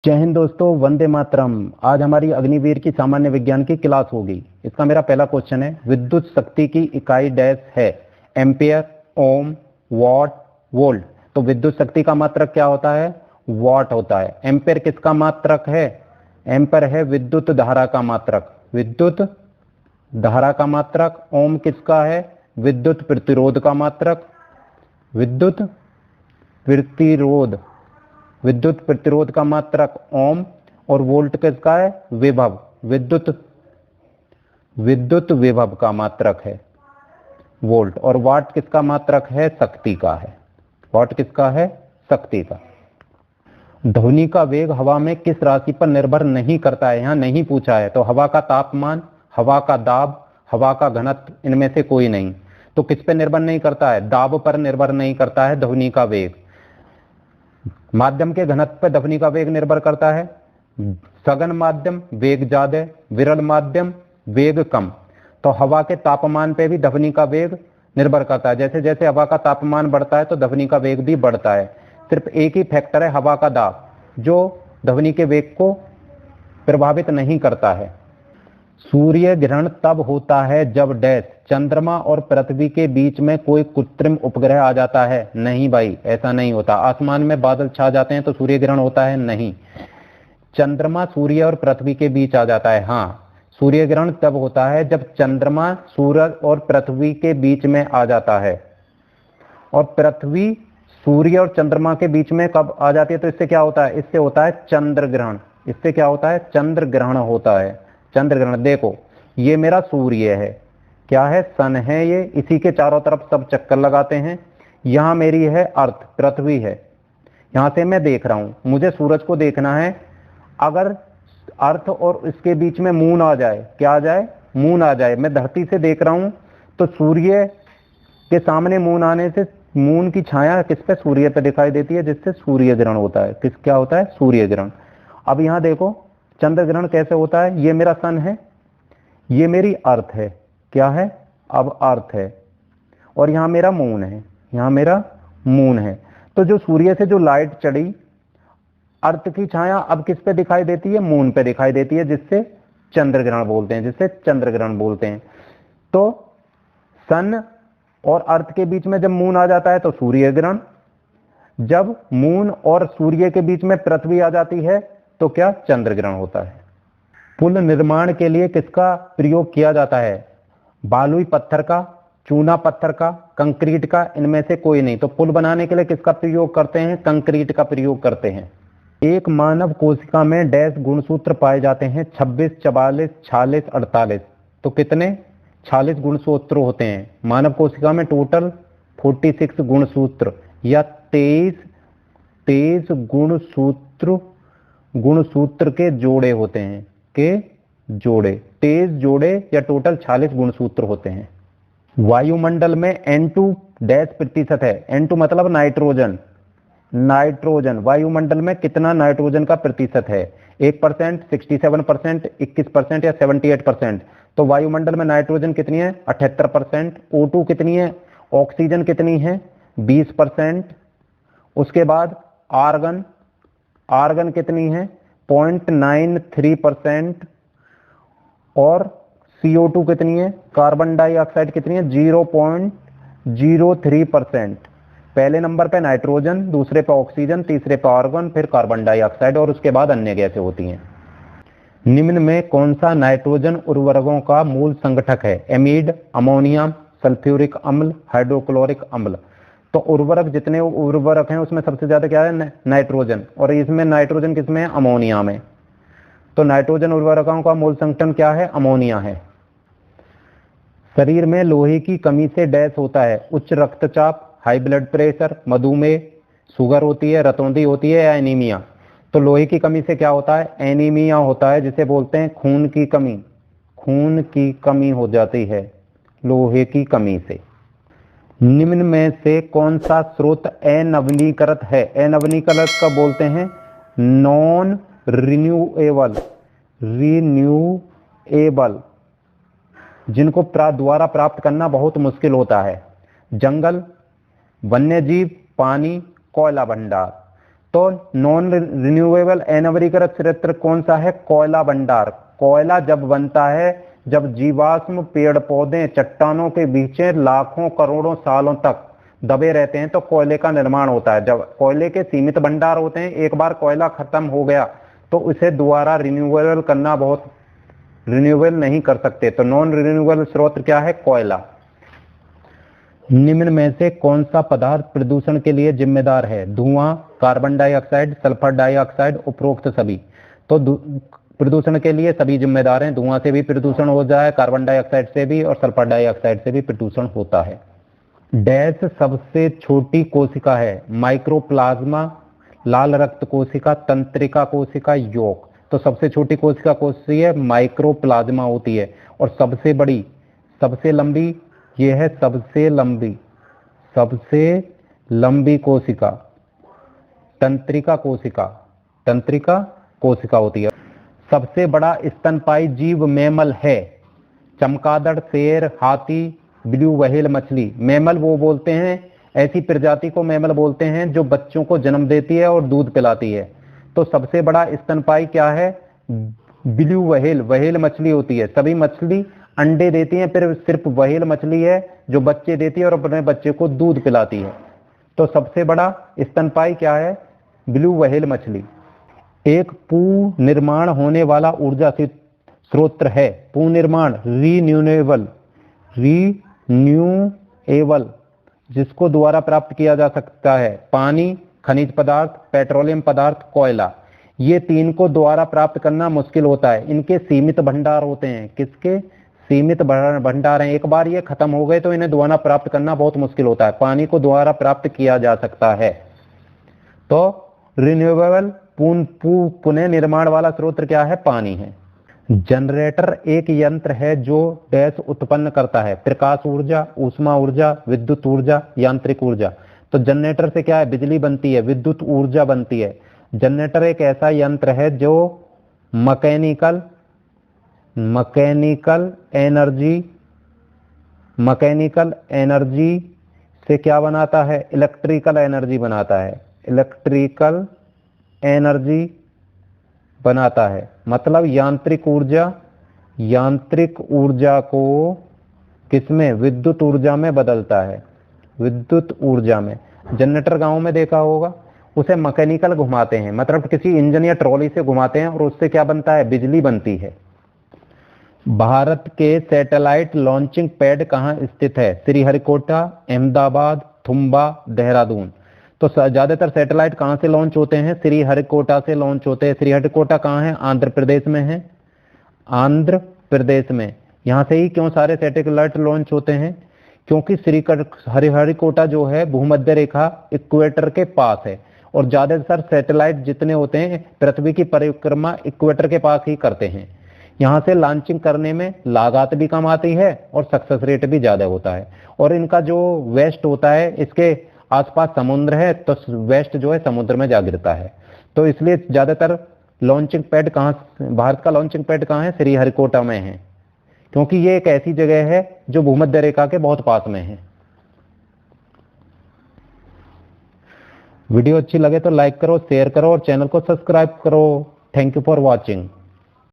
जय हिंद दोस्तों, वंदे मातरम। आज हमारी अग्निवीर की सामान्य विज्ञान की क्लास होगी। इसका मेरा पहला क्वेश्चन है, विद्युत शक्ति की इकाई डैश है? Ampere, ohm, watt, volt. तो विद्युत शक्ति का मात्रक क्या होता है? वॉट होता है। एम्पियर किसका मात्रक है? एम्पियर है विद्युत धारा का मात्रक, विद्युत धारा का मात्रक। ओम किसका है? विद्युत प्रतिरोध का मात्रक, विद्युत प्रतिरोध, विद्युत प्रतिरोध का मात्रक ओम। और वोल्ट किसका है? विभव, विद्युत विभव का मात्रक है वोल्ट। और वाट किसका मात्रक है? शक्ति का है। वाट किसका है? शक्ति का। ध्वनि का वेग हवा में किस राशि पर निर्भर नहीं करता है? यहां नहीं पूछा है। तो हवा का तापमान, हवा का दाब, हवा का घनत्व, इनमें से कोई नहीं। तो किस पर निर्भर नहीं करता है? दाब पर निर्भर नहीं करता है ध्वनि का वेग। माध्यम के घनत्व पर ध्वनि का वेग निर्भर करता है। सघन माध्यम वेग ज्यादा, विरल माध्यम वेग कम। तो हवा के तापमान पे भी ध्वनि का वेग निर्भर करता है। जैसे जैसे हवा का तापमान बढ़ता है तो ध्वनि का वेग भी बढ़ता है। सिर्फ एक ही फैक्टर है हवा का दाब, जो ध्वनि के वेग को प्रभावित नहीं करता है। सूर्य ग्रहण तब होता है जब डैश चंद्रमा और पृथ्वी के बीच में कोई कृत्रिम उपग्रह आ जाता है। नहीं भाई, ऐसा नहीं होता। आसमान में बादल छा जाते हैं तो सूर्य ग्रहण होता है? नहीं। चंद्रमा सूर्य और पृथ्वी के बीच आ जाता है। हाँ, सूर्य ग्रहण तब होता है जब चंद्रमा सूरज और पृथ्वी के बीच में आ जाता है। और पृथ्वी सूर्य और चंद्रमा के बीच में कब आ जाती है? तो इससे क्या होता है? इससे होता है चंद्र ग्रहण। इससे क्या होता है? चंद्र ग्रहण होता है। चंद्र ग्रहण। देखो, ये मेरा सूर्य है, क्या है? सन है ये। इसी के चारों तरफ सब चक्कर लगाते हैं। यहां मेरी है अर्थ, पृथ्वी है। यहां से मैं देख रहा हूं, मुझे सूरज को देखना है। अगर अर्थ और इसके बीच में मून आ जाए, क्या आ जाए? मून आ जाए। मैं धरती से देख रहा हूं तो सूर्य के सामने मून आने से मून की छाया किस पे? सूर्य पे दिखाई देती है, जिससे सूर्य ग्रहण होता है। किस क्या होता है? सूर्य ग्रहण। अब यहां देखो, चंद्र ग्रहण कैसे होता है? ये मेरा सन है, ये मेरी अर्थ है। क्या है? अब अर्थ है। और यहां मेरा मून है, यहां मेरा मून है। तो जो सूर्य से जो लाइट चढ़ी, अर्थ की छाया अब किस पे दिखाई देती है? मून पे दिखाई देती है, जिससे चंद्र ग्रहण बोलते हैं, जिससे चंद्र ग्रहण बोलते हैं। तो सन और अर्थ के बीच में जब मून आ जाता है तो सूर्य ग्रहण। जब मून और सूर्य के बीच में पृथ्वी आ जाती है तो क्या? चंद्र ग्रहण होता है। पुल निर्माण के लिए किसका प्रयोग किया जाता है? बालुई पत्थर का, चूना पत्थर का, कंक्रीट का, इनमें से कोई नहीं। तो पुल बनाने के लिए किसका प्रयोग करते हैं? कंक्रीट का प्रयोग करते हैं। एक मानव कोशिका में डैश गुणसूत्र पाए जाते हैं? 26, 44, 46, 48। तो कितने? 46 गुणसूत्र होते हैं मानव कोशिका में। टोटल 46 गुणसूत्र या 23 गुणसूत्र के जोड़े होते हैं, के जोड़े, 23 जोड़े या टोटल 46 गुणसूत्र होते हैं। वायुमंडल में N2 डैश प्रतिशत है? N2 मतलब नाइट्रोजन। नाइट्रोजन वायुमंडल में कितना नाइट्रोजन का प्रतिशत है? 1%, 67%, 21% या 78%? तो वायुमंडल में नाइट्रोजन कितनी है? 78%। O2 कितनी है? ऑक्सीजन कितनी है? 20%। उसके बाद आर्गन, आर्गन कितनी है? 0.93%। और CO2 कितनी है? कार्बन डाइऑक्साइड कितनी है? 0.03%। पहले नंबर पे नाइट्रोजन, दूसरे पे ऑक्सीजन, तीसरे पे आर्गन, फिर कार्बन डाइऑक्साइड, और उसके बाद अन्य गैसें होती हैं। निम्न में कौन सा नाइट्रोजन उर्वरकों का मूल संगठक है? एमीड, अमोनिया, सल्फ्यूरिक अम्ल, हाइड्रोक्लोरिक अम्ल। तो उर्वरक, जितने उर्वरक हैं उसमें सबसे ज्यादा क्या है? नाइट्रोजन। और इसमें नाइट्रोजन किसमें है? अमोनिया में। तो नाइट्रोजन उर्वरकों का मूल संगठन क्या है? अमोनिया है। शरीर में लोहे की कमी से डैश होता है? उच्च रक्तचाप, हाई ब्लड प्रेशर, मधुमेह, शुगर होती है, रतौंधी होती है, या एनीमिया? तो लोहे की कमी से क्या होता है? एनीमिया होता है, जिसे बोलते हैं खून की कमी। खून की कमी हो जाती है लोहे की कमी से। निम्न में से कौन सा स्रोत अनवनीकृत है? अनवनीकृत का बोलते हैं नॉन रिन्यूएबल, रिन्यूएबल, जिनको द्वारा प्राप्त करना बहुत मुश्किल होता है। जंगल, वन्यजीव, पानी, कोयला भंडार। तो नॉन रिन्यूएबल अनवीकरण स्रोत कौन सा है? कोयला भंडार। कोयला जब बनता है, जब जीवाश्म पेड़ पौधे चट्टानों के बीच लाखों करोड़ों सालों तक दबे रहते हैं तो कोयले का निर्माण होता है। जब कोयले के सीमित भंडार होते हैं, एक बार कोयला खत्म हो गया तो उसे दोबारा रिन्यूएबल करना रिन्यूएबल नहीं कर सकते। तो नॉन रिन्यूएबल स्रोत क्या है? कोयला। निम्न में से कौन सा पदार्थ प्रदूषण के लिए जिम्मेदार है? धुआं, कार्बन डाइऑक्साइड, सल्फर डाइऑक्साइड, उपरोक्त सभी। तो प्रदूषण के लिए सभी जिम्मेदार हैं। धुआं से भी प्रदूषण हो जाए, कार्बन डाइऑक्साइड से भी, और सल्फर डाइऑक्साइड से भी प्रदूषण होता है। डैश सबसे छोटी कोशिका है? माइक्रोप्लाज्मा, लाल रक्त कोशिका, तंत्रिका कोशिका, यौक। तो सबसे छोटी कोशिका कौन सी है? माइक्रोप्लाज्मा होती है। और सबसे बड़ी, सबसे लंबी, ये है सबसे लंबी कोशिका तंत्रिका कोशिका, तंत्रिका कोशिका होती है। सबसे बड़ा स्तनपायी जीव मैमल है? चमगादड़, शेर, हाथी, ब्लू व्हेल, मछली। मैमल वो बोलते हैं, ऐसी प्रजाति को मैमल बोलते हैं जो बच्चों को जन्म देती है और दूध पिलाती है। तो सबसे बड़ा स्तनपायी क्या है? ब्लू व्हेल, व्हेल मछली होती है। सभी मछली अंडे देती हैं, फिर सिर्फ व्हेल मछली है जो बच्चे देती है और अपने बच्चे को दूध पिलाती है। तो सबसे बड़ा स्तनपायी क्या है? ब्लू व्हेल मछली। एक पुनर्निर्माण होने वाला ऊर्जा स्रोत है? पुनर्निर्माण, रिन्यूएबल, जिसको द्वारा प्राप्त किया जा सकता है? पानी, खनिज पदार्थ, पेट्रोलियम पदार्थ, कोयला। ये तीन को द्वारा प्राप्त करना मुश्किल होता है। इनके सीमित भंडार होते हैं। किसके? सीमित भंडार हैं। एक बार ये खत्म हो गए तो इन्हें दोबारा प्राप्त करना बहुत मुश्किल होता है। पानी को दोबारा प्राप्त किया जा सकता है। तो रिन्यूएबल पुनः निर्माण वाला स्रोत क्या है? पानी है। जनरेटर एक यंत्र है जो डैश उत्पन्न करता है? प्रकाश ऊर्जा, ऊष्मा ऊर्जा, विद्युत ऊर्जा, यांत्रिक ऊर्जा। तो जनरेटर से क्या है? बिजली बनती है, विद्युत ऊर्जा बनती है। जनरेटर एक ऐसा यंत्र है जो मैकेनिकल एनर्जी से क्या बनाता है? इलेक्ट्रिकल एनर्जी बनाता है। इलेक्ट्रिकल एनर्जी बनाता है, मतलब यांत्रिक ऊर्जा को किसमें? विद्युत ऊर्जा में बदलता है। विद्युत ऊर्जा में। जनरेटर गांव में देखा होगा, उसे मैकेनिकल घुमाते हैं, मतलब किसी इंजन या ट्रॉली से घुमाते हैं और उससे क्या बनता है? बिजली बनती है। भारत के सैटेलाइट लॉन्चिंग पैड कहाँ स्थित है? श्रीहरिकोटा, अहमदाबाद, थुम्बा, देहरादून। तो ज्यादातर सैटेलाइट कहां से लॉन्च होते हैं? श्रीहरिकोटा से लॉन्च होते हैं। श्रीहरिकोटा कहां है? आंध्र प्रदेश में है। आंध्र प्रदेश में। यहां से ही क्यों सारे सैटेलाइट लॉन्च होते हैं? क्योंकि श्रीहरिकोटा जो है भूमध्य रेखा इक्वेटर के पास है और ज्यादातर सैटेलाइट जितने होते हैं पृथ्वी की परिक्रमा इक्वेटर के पास ही करते हैं। यहां से लॉन्चिंग करने में लागत भी कम आती है और सक्सेस रेट भी ज्यादा होता है। और इनका जो वेस्ट होता है, इसके आसपास समुद्र है तो वेस्ट जो है समुद्र में जा गिरता है। तो इसलिए ज्यादातर लॉन्चिंग पैड कहां, भारत का लॉन्चिंग पैड कहां है? श्रीहरिकोटा में है, क्योंकि ये एक ऐसी जगह है जो भूमध्य रेखा के बहुत पास में है। वीडियो अच्छी लगे तो लाइक करो, शेयर करो और चैनल को सब्सक्राइब करो। Thank you for watching.